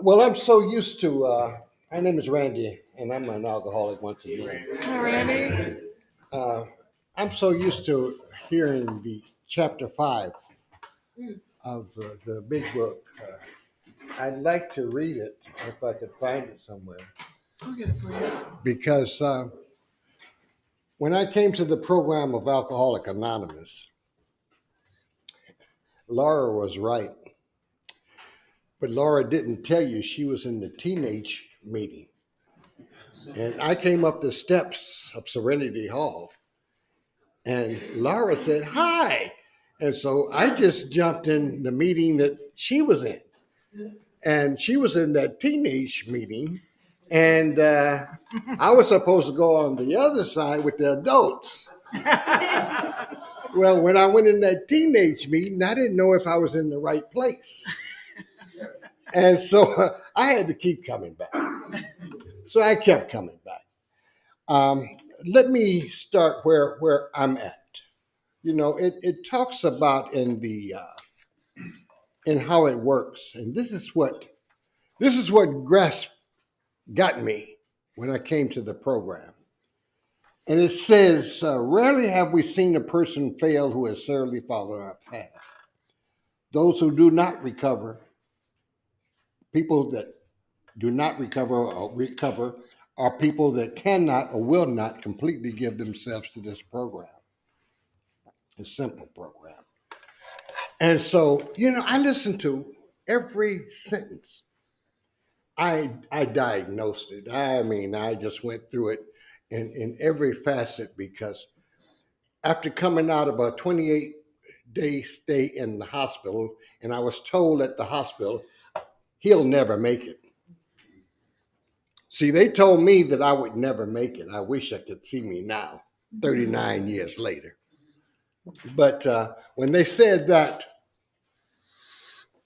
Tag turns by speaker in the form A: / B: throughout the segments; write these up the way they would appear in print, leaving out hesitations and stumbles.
A: Well, I'm so used to. My name is Randy, and I'm an alcoholic once again.
B: Hi, Randy.
A: Uh, I'm so used to hearing the chapter 5 of the big book. I'd like to read it if I could find it somewhere.
B: I'll get it for you.
A: Because when I came to the program of Alcoholic Anonymous, Laura was right. But Laura didn't tell you she was in the teenage meeting. And I came up the steps of Serenity Hall, and Laura said, "Hi." And so I just jumped in the meeting that she was in. And she was in that teenage meeting. And I was supposed to go on the other side with the adults. Well, when I went in that teenage meeting, I didn't know if I was in the right place. And so I had to keep coming back. So I kept coming back. Um, Let me start where I'm at. It talks about in how it works, and this is what grasp got me when I came to the program. And it says, rarely have we seen a person fail who has thoroughly followed our path. Those who do not recover, people that do not recover, are people that cannot or will not completely give themselves to this program. A simple program. And so, I listened to every sentence. I diagnosed it. I mean, I just went through it in every facet because after coming out of a 28-day stay in the hospital, and I was told at the hospital, he'll never make it. See, they told me that I would never make it. I wish I could see me now, 39 years later. But when they said that,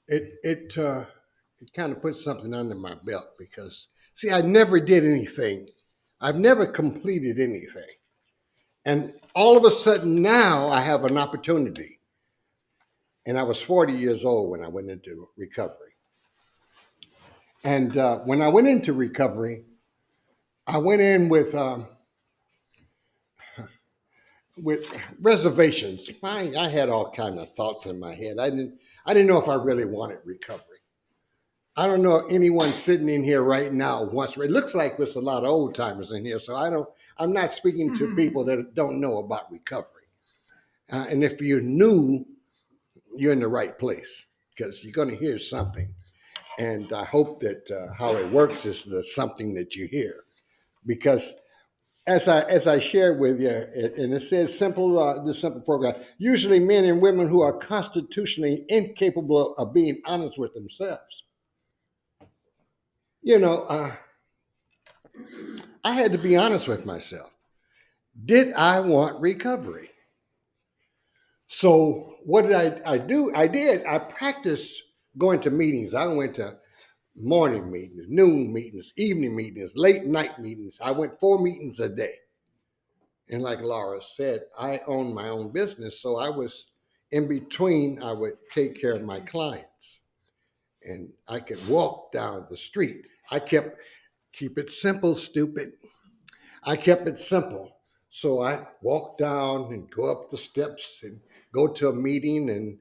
A: it kind of put something under my belt because see, I never did anything. I've never completed anything. And all of a sudden now I have an opportunity. And I was 40 years old when I went into recovery. And when I went into recovery, I went in with reservations. I had all kind of thoughts in my head. I didn't know if I really wanted recovery. I don't know anyone sitting in here right now wants. It looks like there's a lot of old timers in here, so I don't. I'm not speaking to people that don't know about recovery. And if you're new, you're in the right place because you're going to hear something. And I hope that how it works is the something that you hear, because as I shared with you, and it says simple the simple program. Usually, men and women who are constitutionally incapable of being honest with themselves. You know, I had to be honest with myself. Did I want recovery? So what did I do? I practiced going to meetings. I went to morning meetings, noon meetings, evening meetings, late night meetings. I went 4 meetings a day. And like Laura said, I owned my own business. So I was in between, I would take care of my clients. And I could walk down the street. Keep it simple, stupid. I kept it simple. So I walk down and go up the steps and go to a meeting and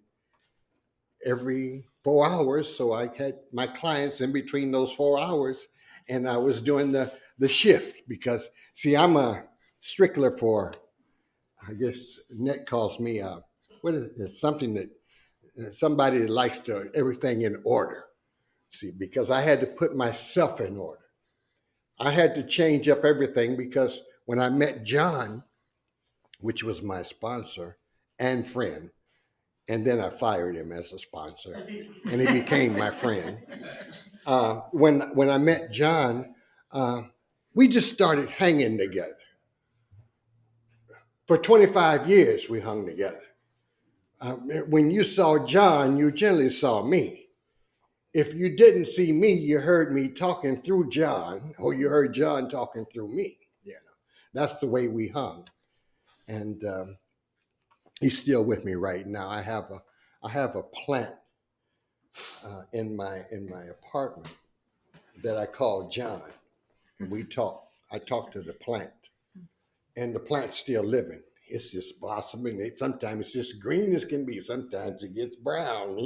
A: every 4 hours. So I had my clients in between those 4 hours and I was doing the shift because see, I'm a stickler for, I guess Nick calls me what is it, something that somebody that likes to everything in order. See, because I had to put myself in order. I had to change up everything because when I met John, which was my sponsor and friend. And then I fired him as a sponsor, and he became my friend. When I met John, uh, we just started hanging together. For 25 years, we hung together. When you saw John, you generally saw me. If you didn't see me, you heard me talking through John, or you heard John talking through me. That's the way we hung. And he's still with me right now. I have a plant in my apartment, that I called John, and we talked. I talked to the plant, and the plant's still living. It's just blossoming. Sometimes it's just green as can be. Sometimes it gets brown,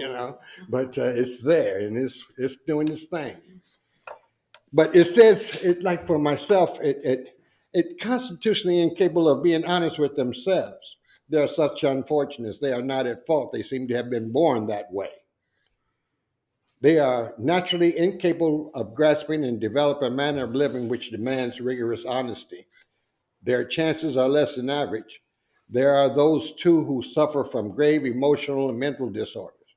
A: but it's there and it's doing its thing. But it says, like for myself, it constitutionally incapable of being honest with themselves. They're such unfortunates. They are not at fault. They seem to have been born that way. They are naturally incapable of grasping and develop a manner of living which demands rigorous honesty. Their chances are less than average. There are those too who suffer from grave emotional and mental disorders.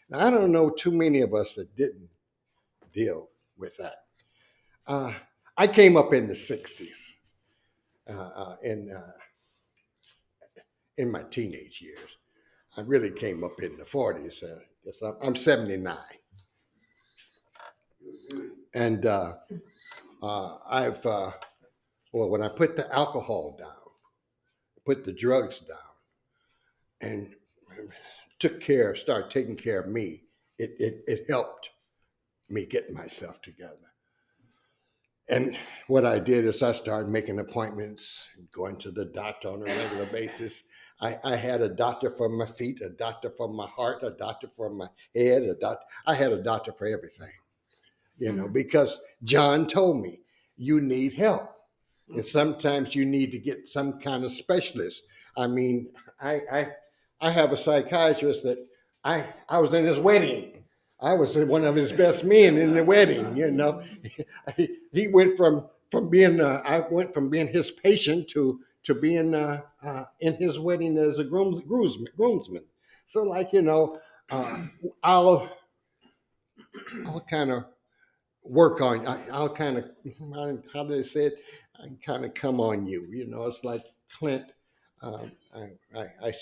A: Now, I don't know too many of us that didn't deal with that. Uh, I came up in the 60s in my teenage years. I really came up in the 40s. I'm 79. And when I put the alcohol down, put the drugs down, and started taking care of me, it helped me get myself together. And what I did is I started making appointments, going to the doctor on a regular basis. I had a doctor for my feet, a doctor for my heart, a doctor for my head, I had a doctor for everything, because John told me, you need help. And sometimes you need to get some kind of specialist. I mean, I have a psychiatrist that I was in his wedding. I was one of his best men in the wedding. He went from being I went from being his patient to being in his wedding as a groomsman. So I'll kind of work on. I'll kind of, how do they say it? I kind of come on you. It's like Clint. I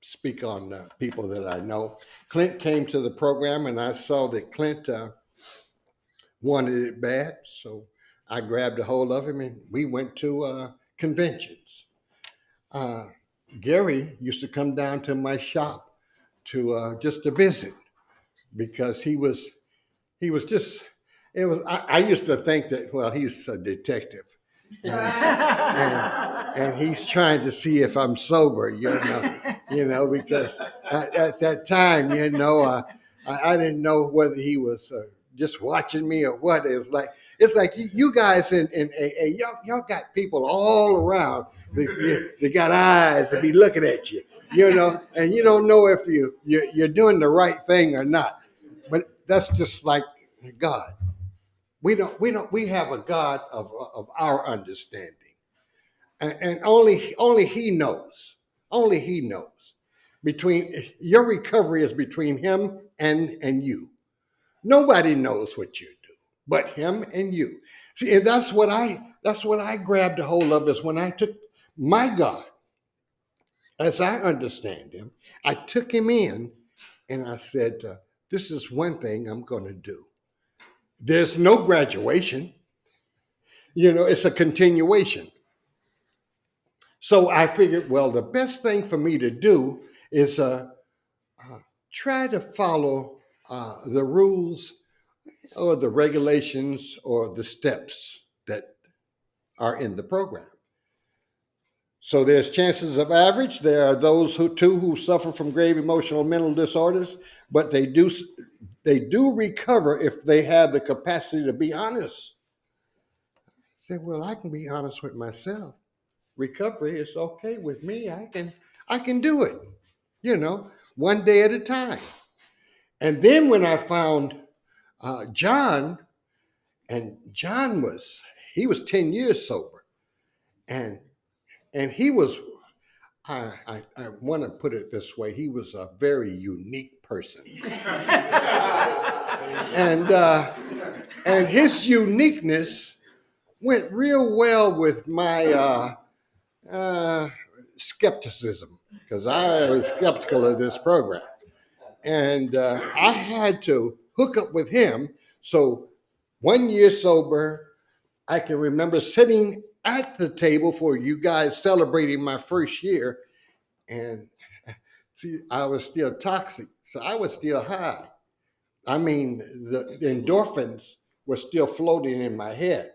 A: speak on people that I know. Clint came to the program, and I saw that Clint wanted it bad, so I grabbed a hold of him, and we went to conventions. Gary used to come down to my shop to just to visit because he was just. It was. I used to think that he's a detective, and he's trying to see if I'm sober, because at that time, I didn't know whether he was just watching me or what. It's like you guys in AA, y'all got people all around. They got eyes to be looking at you, and you don't know if you're doing the right thing or not. But that's just like God. We have a God of our understanding. And only he knows. Only he knows. Your recovery is between him and you. Nobody knows what you do but him and you. See, and that's what I grabbed a hold of, is when I took my God, as I understand him, I took him in and I said, this is one thing I'm going to do. There's no graduation. It's a continuation. So I figured, well, the best thing for me to do is try to follow the rules or the regulations or the steps that are in the program. So there's chances of average. There are those who suffer from grave emotional mental disorders, but they do recover if they have the capacity to be honest. I said, well, I can be honest with myself. Recovery is okay with me. I can do it, one day at a time. And then when I found John, and John was 10 years sober, and he was, I want to put it this way, he was a very unique person. And his uniqueness went real well with my skepticism, because I was skeptical of this program. And I had to hook up with him. So 1 year sober, I can remember sitting at the table for you guys celebrating my first year. And see, I was still toxic, so I was still high. I mean, the endorphins was still floating in my head.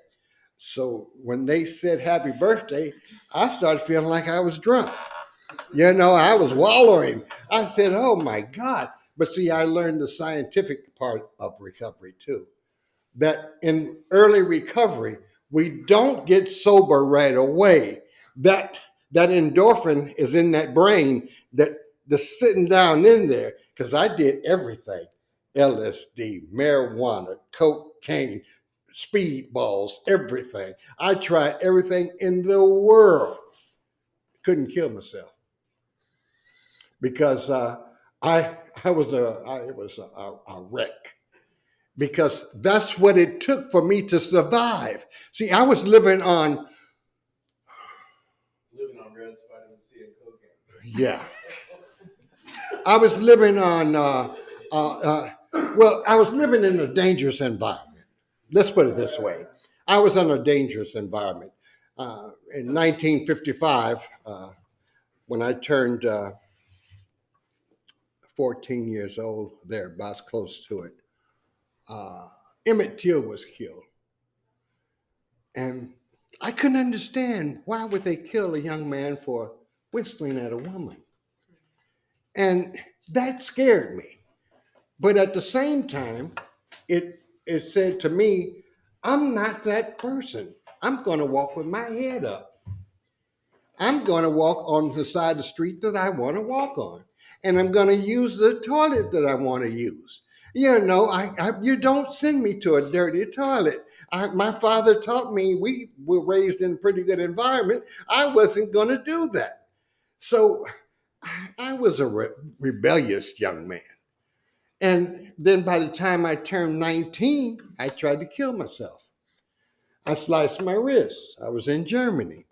A: So when they said happy birthday, I started feeling like I was drunk. I was wallowing. I said, oh my God. But see, I learned the scientific part of recovery too. That in early recovery, we don't get sober right away. That endorphin is in that brain that the sitting down in there, because I did everything. LSD, marijuana, cocaine, speedballs, everything. I tried everything in the world. Couldn't kill myself because I was a wreck because that's what it took for me to survive. See, I was living on
C: Reds, vitamin C, and cocaine.
A: yeah. I was living on I was living in a dangerous environment. Let's put it this way. I was in a dangerous environment. In 1955, when I turned 14 years old, thereabouts, close to it, Emmett Till was killed. And I couldn't understand why would they kill a young man for whistling at a woman. And that scared me. But at the same time, it said to me, I'm not that person. I'm going to walk with my head up. I'm going to walk on the side of the street that I want to walk on. And I'm going to use the toilet that I want to use. You don't send me to a dirty toilet. My father taught me, we were raised in a pretty good environment. I wasn't going to do that. So I was a rebellious young man. And then by the time I turned 19, I tried to kill myself. I sliced my wrist. I was in Germany.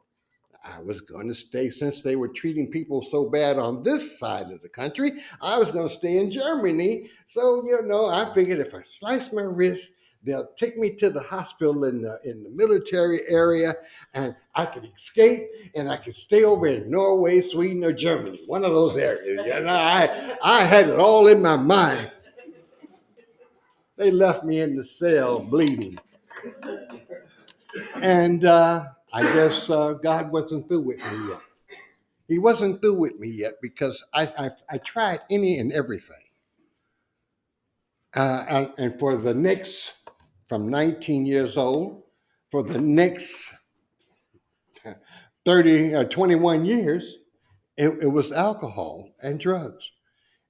A: I was going to stay, since they were treating people so bad on this side of the country, I was going to stay in Germany. So, I figured if I slice my wrist, they'll take me to the hospital in the military area, and I could escape, and I could stay over in Norway, Sweden, or Germany, one of those areas. I had it all in my mind. They left me in the cell bleeding. And I guess God wasn't through with me yet. He wasn't through with me yet because I tried any and everything. And for the next, from 19 years old, for the next 30 or 21 years, it was alcohol and drugs.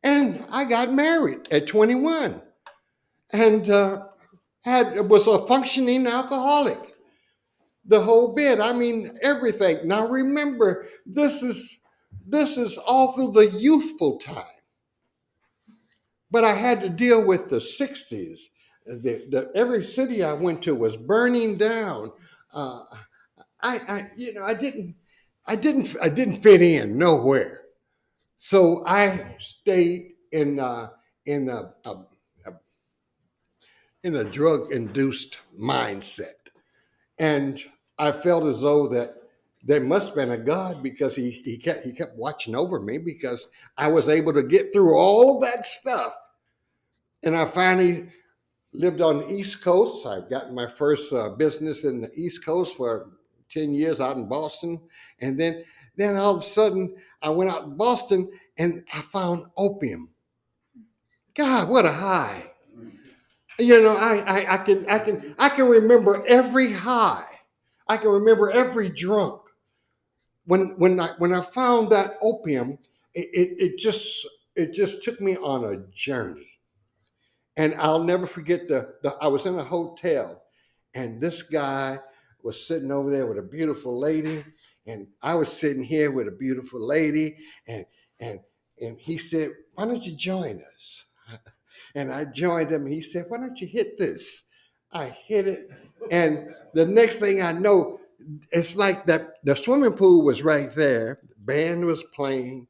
A: And I got married at 21 and was a functioning alcoholic. The whole bit. I mean, everything. Now remember, this is all through the youthful time. But I had to deal with the 60s. Every city I went to was burning down. I didn't fit in nowhere. So I stayed in a drug-induced mindset. And I felt as though that there must have been a God because he kept watching over me because I was able to get through all of that stuff. And I finally lived on the East Coast. I got my first business in the East Coast for 10 years out in Boston. And then all of a sudden I went out in Boston and I found opium. God, what a high. I can remember every high. I can remember every drunk. When I found that opium, it just took me on a journey. And I'll never forget I was in a hotel and this guy was sitting over there with a beautiful lady, and I was sitting here with a beautiful lady, and he said, "Why don't you join us?" And I joined him. He said, "Why don't you hit this?" I hit it. And the next thing I know, it's like that the swimming pool was right there. The band was playing.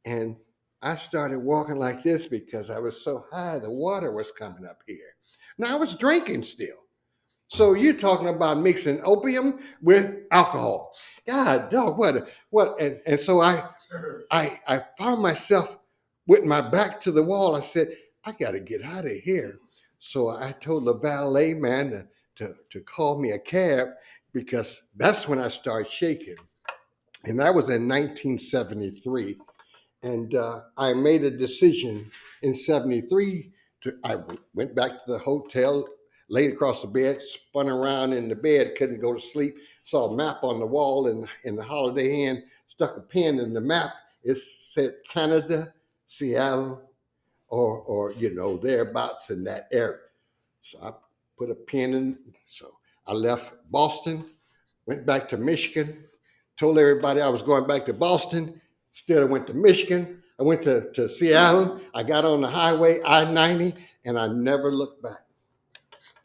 A: And I started walking like this because I was so high. The water was coming up here. Now I was drinking still. So you're talking about mixing opium with alcohol. God, dog, what? And so I found myself with my back to the wall. I said, I got to get out of here. So I told the valet man to call me a cab because that's when I started shaking. And that was in 1973. And I made a decision in 73 I went back to the hotel, laid across the bed, spun around in the bed, couldn't go to sleep, saw a map on the wall in the Holiday Inn, stuck a pin in the map. It said Canada, Seattle, or thereabouts in that area. So I put a pin in. So I left Boston, went back to Michigan, told everybody I was going back to Boston. Instead, I went to Michigan. I went to Seattle. I got on the highway, I-90, and I never looked back.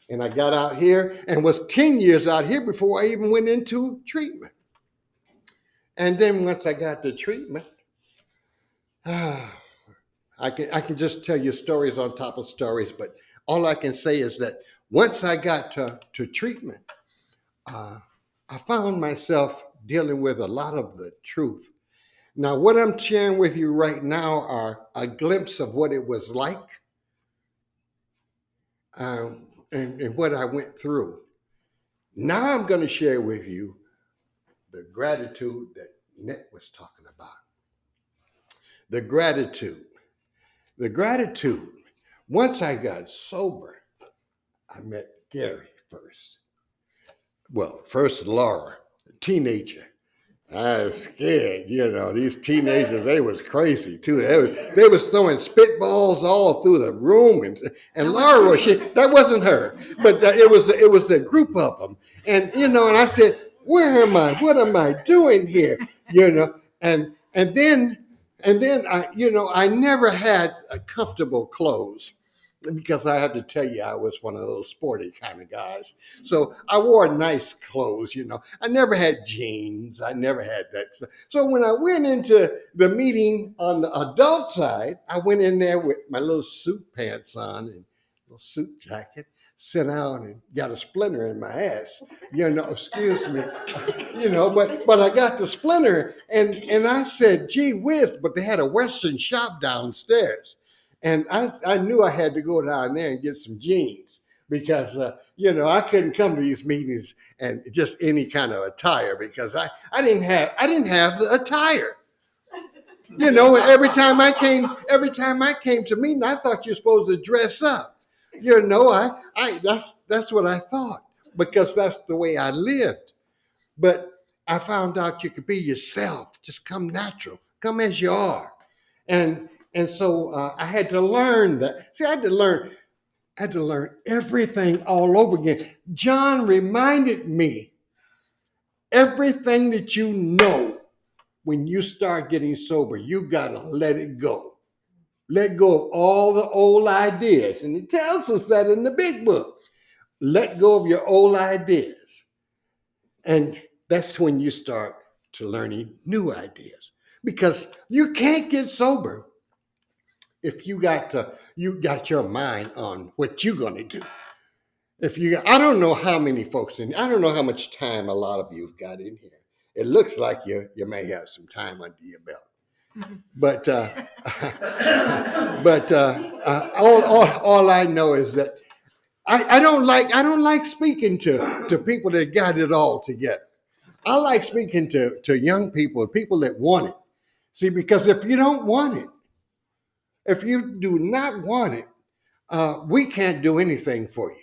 A: And I got out here and was 10 years out here before I even went into treatment. And then once I got to treatment, I can just tell you stories on top of stories, but all I can say is that once I got to treatment, I found myself dealing with a lot of the truth. Now, what I'm sharing with you right now are a glimpse of what it was like and what I went through. Now I'm going to share with you the gratitude that Nick was talking about. The gratitude. The gratitude. Once I got sober, I met Gary first. Well, first Laura, a teenager. I was scared, these teenagers, they was crazy too. They was throwing spitballs all through the room. And Laura, that wasn't her, but it was the group of them. And, and I said, where am I? What am I doing here? And then I never had comfortable clothes because I have to tell you, I was one of those sporty kind of guys. So I wore nice clothes, I never had jeans. I never had that stuff. So when I went into the meeting on the adult side, I went in there with my little suit pants on and little suit jacket, sit down and got a splinter in my ass, excuse me, but I got the splinter and I said, gee whiz, but they had a Western shop downstairs. And I knew I had to go down there and get some jeans because, I couldn't come to these meetings and just any kind of attire because I didn't have the attire. Every time I came to meeting, I thought you're supposed to dress up. That's what I thought because that's the way I lived. But I found out you could be yourself, just come natural, come as you are. And so I had to learn that. See, I had to learn everything all over again. John reminded me, everything that you know when you start getting sober, you got to let it go. Let go of all the old ideas. And he tells us that in the big book. Let go of your old ideas. And that's when you start to learning new ideas. Because you can't get sober if you got your mind on what you're going to do. I don't know how many folks I don't know how much time a lot of you've got in here. It looks like you may have some time under your belt. But all I know is that I don't like speaking to people that got it all together. I like speaking to young people that want it. See, because if you don't want it, if you do not want it, we can't do anything for you.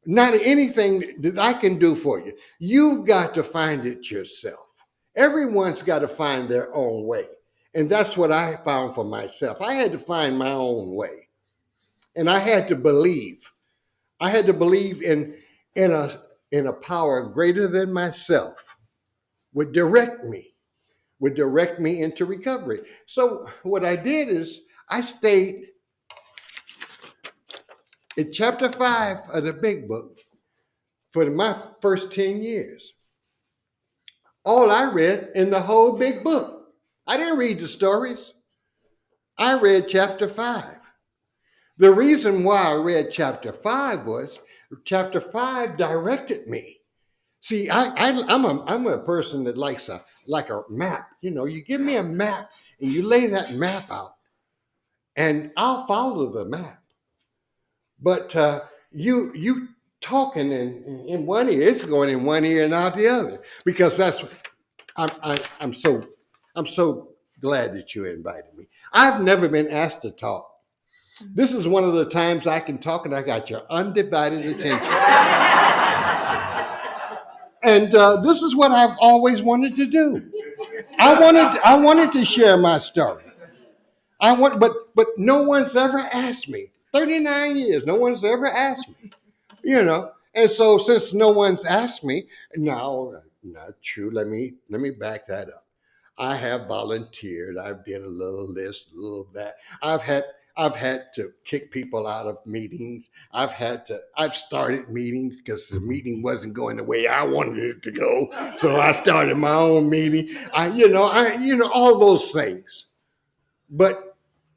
A: Not anything that I can do for you. You've got to find it yourself. Everyone's got to find their own way. And that's what I found for myself. I had to find my own way. And I had to believe. I had to believe in a power greater than myself would direct me into recovery. So what I did is I stayed in chapter 5 of the big book for my first 10 years. All I read in the whole big book. I didn't read the stories. I read chapter 5. The reason why I read chapter 5 was chapter 5 directed me. See, I'm a person that likes a map. You give me a map and you lay that map out and I'll follow the map. But you talking in one ear, it's going in one ear and out the other because that's I'm so glad that you invited me. I've never been asked to talk. This is one of the times I can talk and I got your undivided attention. And this is what I've always wanted to do. I wanted to share my story. But no one's ever asked me. 39 years, no one's ever asked me. And so since no one's asked me, no, not true. Let me back that up. I have volunteered. I've did a little this, a little that. I've had to kick people out of meetings. I've started meetings because the meeting wasn't going the way I wanted it to go. So I started my own meeting. All those things. But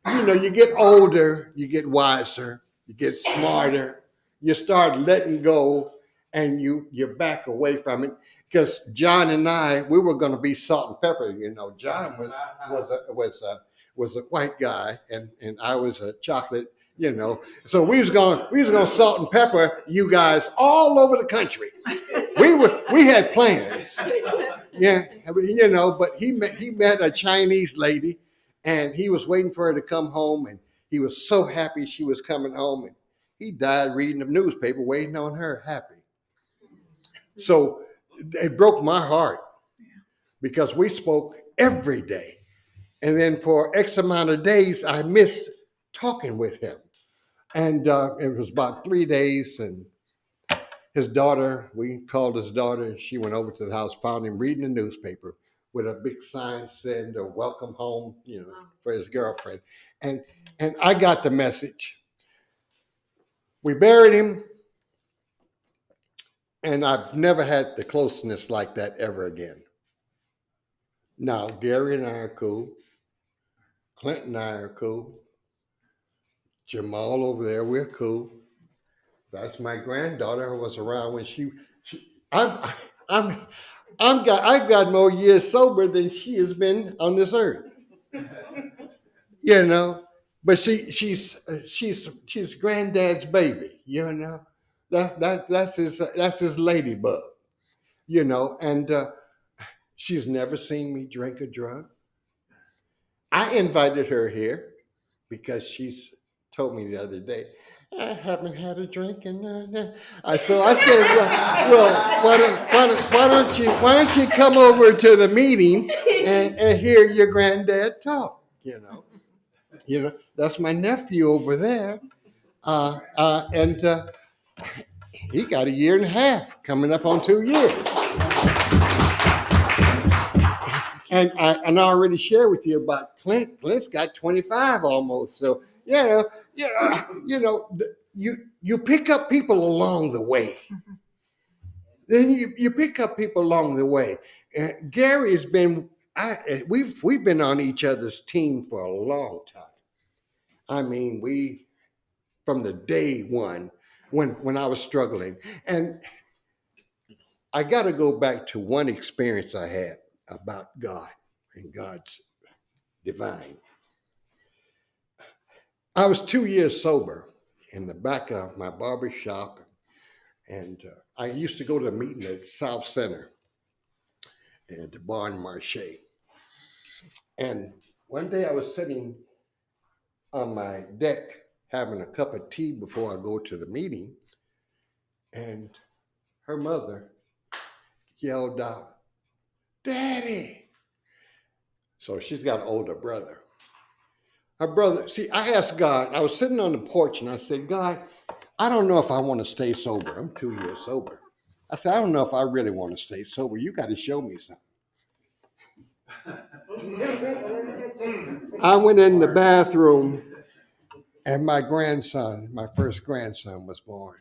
A: you get older, you get wiser, you get smarter, you start letting go, and you back away from it. Because John and I, we were going to be salt and pepper. John was a white guy, and I was a chocolate. So we was gonna salt and pepper you guys all over the country. We had plans. Yeah, but he met a Chinese lady, and he was waiting for her to come home, and he was so happy she was coming home, and he died reading the newspaper, waiting on her, happy. So it broke my heart because we spoke every day, and then for X amount of days, I missed talking with him, and it was about 3 days, and his daughter, we called his daughter, and she went over to the house, found him reading the newspaper with a big sign saying welcome home, for his girlfriend. And I got the message. We buried him, and I've never had the closeness like that ever again. Now, Gary and I are cool. Clint and I are cool. Jamal over there, we're cool. That's my granddaughter who was around when I've got more years sober than she has been on this earth. But she's granddad's baby. That's his ladybug. And she's never seen me drink a drug. I invited her here because she's told me the other day, I haven't had a drink, and so I said, well, why don't you come over to the meeting and hear your granddad talk? That's my nephew over there, and he got 1.5 years, coming up on 2 years. And I already shared with you about Clint. Clint's got 25 almost. So you pick up people along the way. Then you pick up people along the way. Gary's been we've been on each other's team for a long time. I mean, we from the day one when I was struggling, and I got to go back to one experience I had about God and God's divine. I was 2 years sober in the back of my barber shop, and I used to go to a meeting at South Center at the Bon Marché. And one day I was sitting on my deck having a cup of tea before I go to the meeting, and her mother yelled out, "Daddy!" So she's got an older brother. Her brother, see, I asked God, I was sitting on the porch and I said, God, I don't know if I want to stay sober. I'm 2 years sober. I said, I don't know if I really want to stay sober. You got to show me something. I went in the bathroom and my first grandson was born.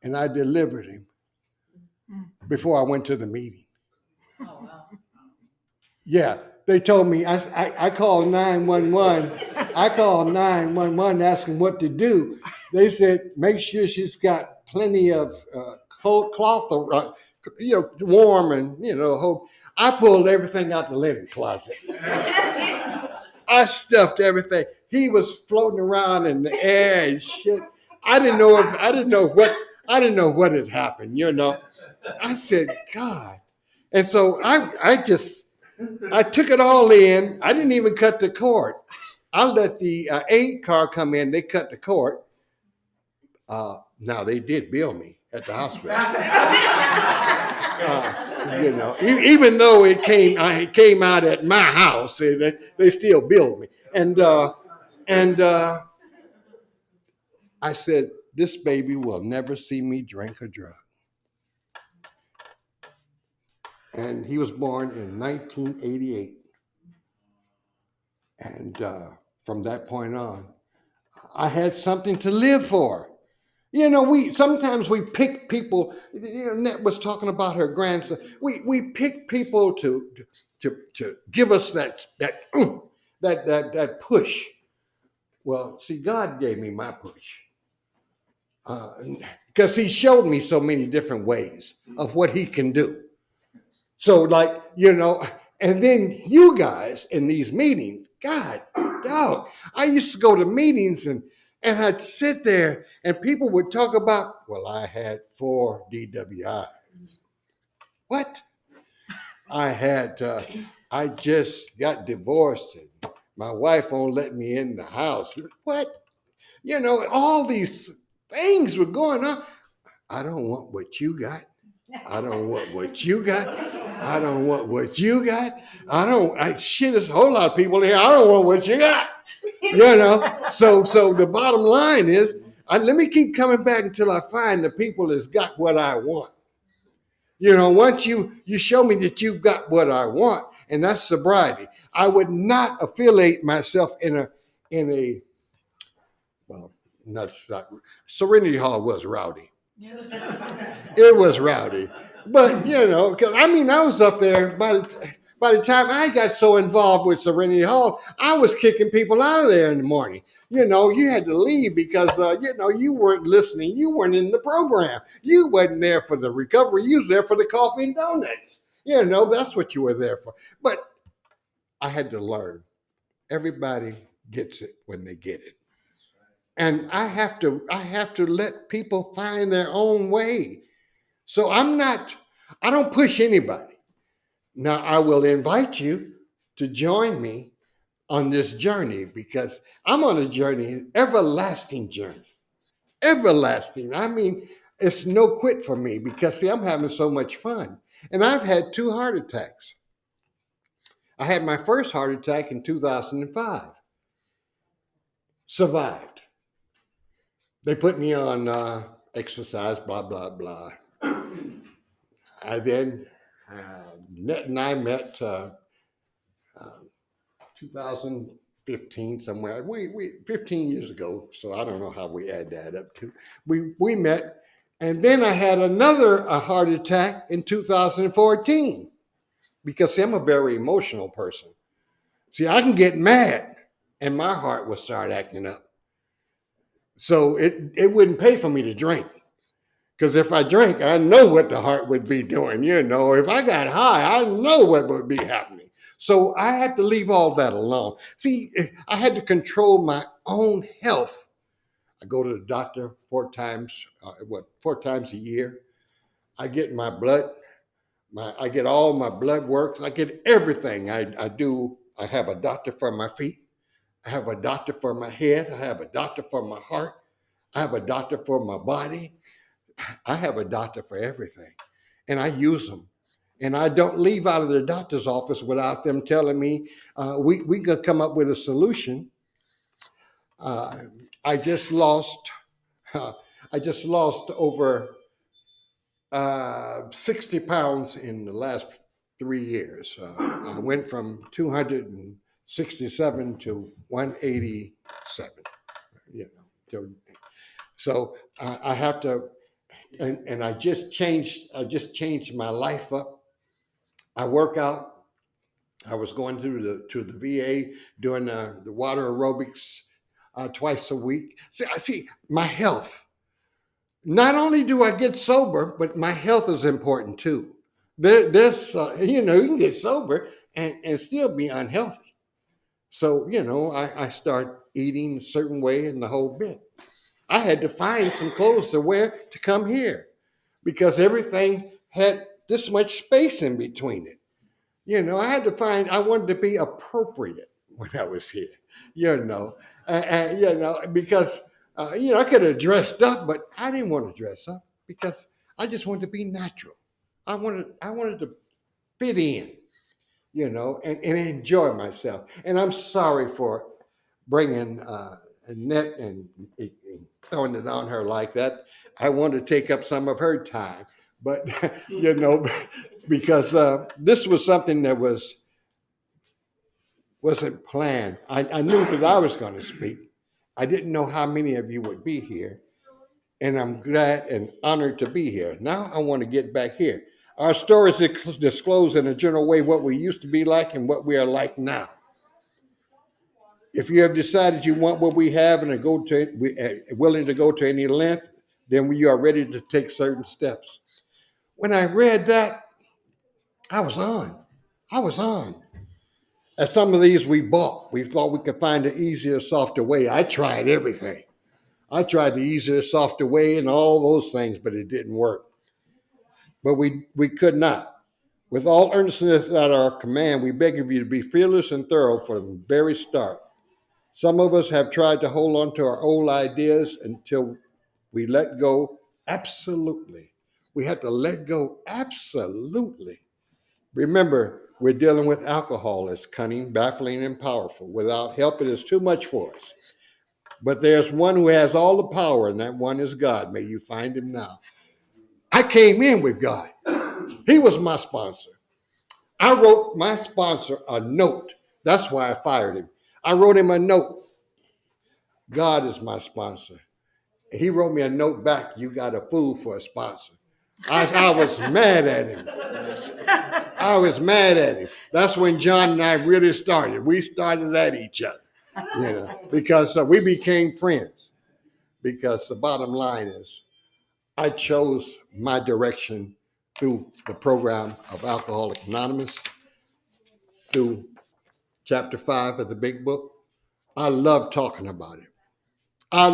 A: And I delivered him before I went to the meeting. Oh, wow. Yeah, they told me, I called 911. I called 911 asking what to do. They said, make sure she's got plenty of cloth, warm and, hope. I pulled everything out the living closet. I stuffed everything. He was floating around in the air and shit. I didn't know what had happened, you know. I said, God. And so I took it all in. I didn't even cut the cord. I let the aid car come in. They cut the cord. Now they did bill me at the hospital. You know, even though I came out at my house, they still billed me. And I said, this baby will never see me drink a drug. And he was born in 1988. And from that point on, I had something to live for. You know, sometimes we pick people. You know, Net was talking about her grandson. We pick people to give us that push. Well, see, God gave me my push because He showed me so many different ways of what He can do. So, like, you know, and then you guys in these meetings, God, dog, I used to go to meetings and I'd sit there and people would talk about, well, I had 4 DWIs. What? I just got divorced and my wife won't let me in the house. What? You know, all these things were going on. I don't want what you got. I don't want what you got. I don't want what you got. There's a whole lot of people here. I don't want what you got. You know, so the bottom line is, let me keep coming back until I find the people that's got what I want. You know, once you show me that you've got what I want, and that's sobriety. I would not affiliate myself in a well, not Serenity Hall was rowdy.
B: Yes.
A: It was rowdy. But, you know, because I was up there by the time I got so involved with Serenity Hall, I was kicking people out of there in the morning. You know, you had to leave because, you know, you weren't listening. You weren't in the program. You wasn't there for the recovery. You was there for the coffee and donuts. You know, that's what you were there for. But I had to learn. Everybody gets it when they get it. And I have to let people find their own way. So I don't push anybody. Now I will invite you to join me on this journey because I'm on a journey, everlasting journey. Everlasting. I mean, it's no quit for me because see, I'm having so much fun. And I've had 2 heart attacks. I had my first heart attack in 2005. Survived. They put me on exercise, blah, blah, blah. I then, Net and I met 2015 somewhere. We 15 years ago, so I don't know how we add that up to. We met, and then I had another heart attack in 2014 because see, I'm a very emotional person. See, I can get mad, and my heart will start acting up. So it wouldn't pay for me to drink. Because if I drank, I know what the heart would be doing. You know, if I got high, I know what would be happening. So I had to leave all that alone. See, I had to control my own health. I go to the doctor 4 times a year. I get my blood. I get all my blood work. I get everything. I do. I have a doctor for my feet. I have a doctor for my head. I have a doctor for my heart. I have a doctor for my body. I have a doctor for everything, and I use them. And I don't leave out of the doctor's office without them telling me we could come up with a solution. I just lost over 60 pounds in the last 3 years. I went from 267 to 187. You know, so I have to. And I just changed my life up. I work out. I was going to the VA doing the water aerobics twice a week. See, my health. Not only do I get sober, but my health is important too. There's you know, you can get sober and still be unhealthy. So, you know, I start eating a certain way and the whole bit. I had to find some clothes to wear to come here because everything had this much space in between it. I had to find, I wanted to be appropriate when I was here, because, I could have dressed up, but I didn't want to dress up because I just wanted to be natural. I wanted to fit in, and enjoy myself. And I'm sorry for bringing Annette and throwing it on her like that. I want to take up some of her time, but because this was something that wasn't planned. I knew that I was going to speak. I didn't know how many of you would be here, and I'm glad and honored to be here. Now I want to get back here. Our stories disclose in a general way what we used to be like and what we are like now. If you have decided you want what we have and willing to go to any length, then we are ready to take certain steps. When I read that, I was on. And some of these we bought. We thought we could find an easier, softer way. I tried everything. I tried the easier, softer way and all those things, but it didn't work. But we could not. With all earnestness at our command, we beg of you to be fearless and thorough from the very start. Some of us have tried to hold on to our old ideas until we let go. Absolutely. We had to let go. Absolutely. Remember, we're dealing with alcohol. It's cunning, baffling, and powerful. Without help, it is too much for us. But there's one who has all the power, and that one is God. May you find him now. I came in with God. He was my sponsor. I wrote my sponsor a note. That's why I fired him. I wrote him a note. God is my sponsor. He wrote me a note back. You got a fool for a sponsor. I was mad at him. That's when John and I really started. We started at each other, because we became friends. Because the bottom line is, I chose my direction through the program of Alcoholics Anonymous, through chapter 5 of the big book. I love talking about it. I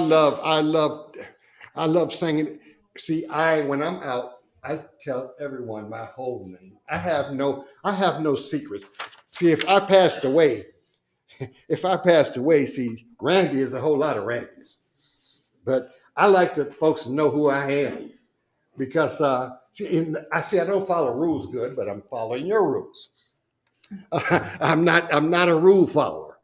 A: love singing. See, when I'm out, I tell everyone my whole name. I have no secrets. See, if I passed away, see, Randy is a whole lot of Randys. But I like the folks to know who I am because I don't follow rules good, but I'm following your rules. I'm not a rule follower.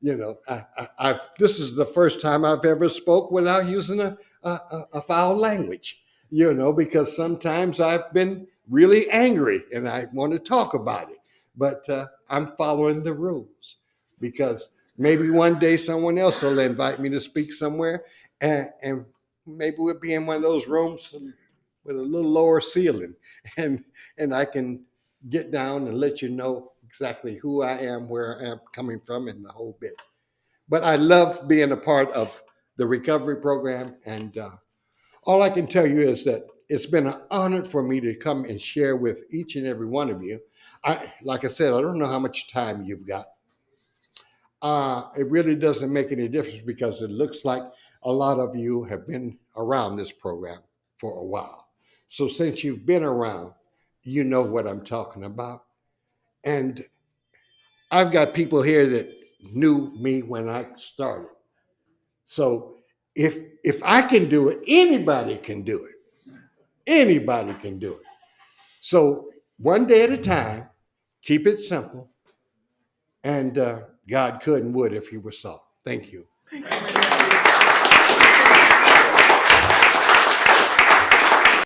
A: This is the first time I've ever spoke without using a foul language, because sometimes I've been really angry and I want to talk about it, but I'm following the rules because maybe one day someone else will invite me to speak somewhere and maybe we'll be in one of those rooms with a little lower ceiling and I can get down and let you know exactly who I am, where I am coming from, and the whole bit. But I love being a part of the recovery program. And all I can tell you is that it's been an honor for me to come and share with each and every one of you. Like I said, I don't know how much time you've got. It really doesn't make any difference because it looks like a lot of you have been around this program for a while. So since you've been around, you know what I'm talking about. And I've got people here that knew me when I started. So if I can do it, anybody can do it. Anybody can do it. So one day at a time, keep it simple, and God could and would if he were so. Thank you.
B: Thank you.